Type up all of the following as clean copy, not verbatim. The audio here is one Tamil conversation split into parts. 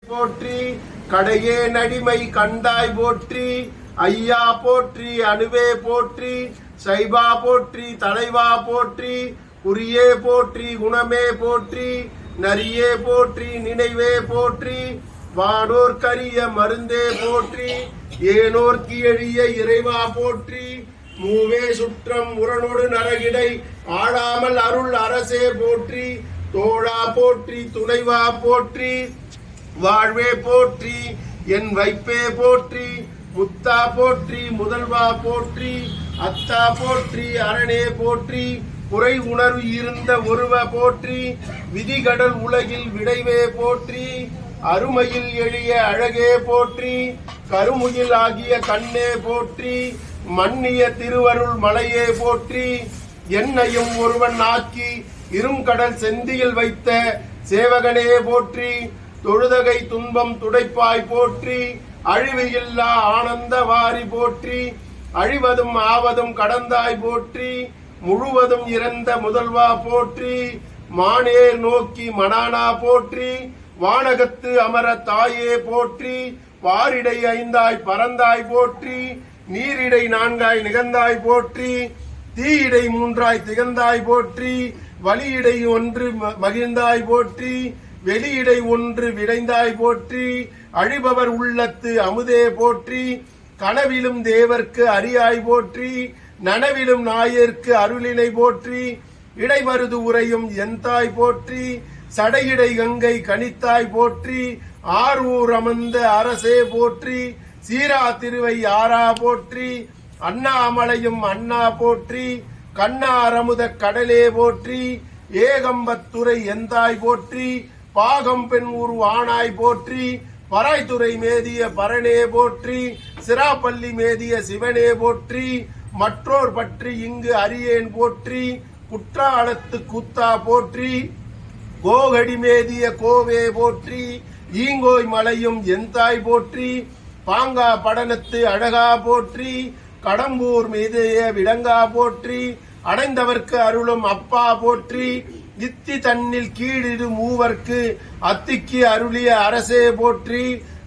போற்றி கடையே நடிமை கண்டாய் போற்றி ஐயா போற்றி அணுவே போற்றி சைபா போற்றி தலைவா போற்றி குறியே போற்றி குணமே போற்றி நரியே போற்றி நினைவே போற்றி வானோர் கரிய மருந்தே போற்றி ஏனோர்க்கு எழிய இறைவா போற்றி மூவே சுற்றம் முரணொடு நரகிடை ஆடாமல் அருள் அரசே போற்றி தோழா போற்றி துணைவா போற்றி வாழ்வே போற்றி என் வைப்பே போற்றி முத்தா போற்றி முதல்வா போற்றி அத்தா போற்றி அரணே போற்றி குறை உணர்வு இருந்த ஒருவ போற்றி விதிகடல் உலகில் விடைவே போற்றி அருமையில் எளிய அழகே போற்றி கருமுகில் ஆகிய கண்ணே போற்றி மன்னிய திருவருள் மலையே போற்றி என்னையும் ஒருவன் ஆக்கி இருங்கடல் செந்தியில் வைத்த சேவகனே போற்றி தொழுதகை துன்பம் துடைப்பாய் போற்றி அழிவில்லா ஆனந்த வாரி போற்றி அழிவதும் ஆவதும் கடந்தாய் போற்றி முழுவதும் இறந்த முதல்வா போற்றி மானேர் நோக்கி மணானா போற்றி வானகத்து அமர தாயே போற்றி பாரிடை ஐந்தாய் பறந்தாய் போற்றி நீரிடை நான்காய் நிகழ்ந்தாய் போற்றி தீயிடை மூன்றாய் திகழ்ந்தாய் போற்றி வலியிடை ஒன்று மகிழ்ந்தாய் போற்றி வெளியிடை ஒன்று விடைந்தாய் போற்றி அழிபவர் உள்ளத்து அமுதே போற்றி கனவிலும் தேவர்க்கு அரியாய் போற்றி நனவிலும் நாயர்க்கு அருளினை போற்றி இடைமருது உரையும் எந்தாய் போற்றி சடையிடை கங்கை கனித்தாய் போற்றி ஆரூர் அமர்ந்த அரசே போற்றி சீரா திருவை ஆரா போற்றி அண்ணாமலையும் அண்ணா போற்றி கண்ணாரமுத கடலே போற்றி ஏகம்பத்துறை எந்தாய் போற்றி பாகம் பெண் உரு ஆனாய் போற்றி பராய்த்துறை மேதிய பரணே போற்றி சிராப்பள்ளி மேதிய சிவனே போற்றி மற்றோர் பற்றி இங்கு அறியேன் போற்றி குற்றாலத்து கூத்தா போற்றி கோகடி மேதிய கோவே போற்றி ஈங்கோய் மலையும் எந்தாய் போற்றி பாங்கா படனத்து அழகா போற்றி கடம்பூர் மீதிய விடங்கா போற்றி அடைந்தவர்க்கு அருளும் அப்பா போற்றி இத்தி தன்னில் கீழிடு மூவர்க்கு அத்திக்கு அருளிய அரசே போற்றி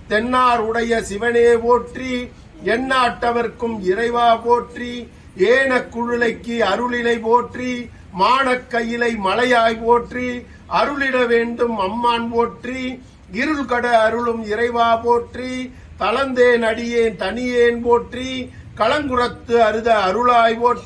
தென்னார் உடைய சிவனே போற்றி எண்ணாட்டவர்க்கும் இறைவா போற்றி ஏன குழுலைக்கு அருளிலை போற்றி மானக்கையிலை மலையாய் போற்றி அருளிட வேண்டும் அம்மான் போற்றி இருள் கட அருளும் இறைவா போற்றி தளந்தேன் அடியேன் தனியேன் போற்றி களங்குறத்து அருத அருளாய் போற்றி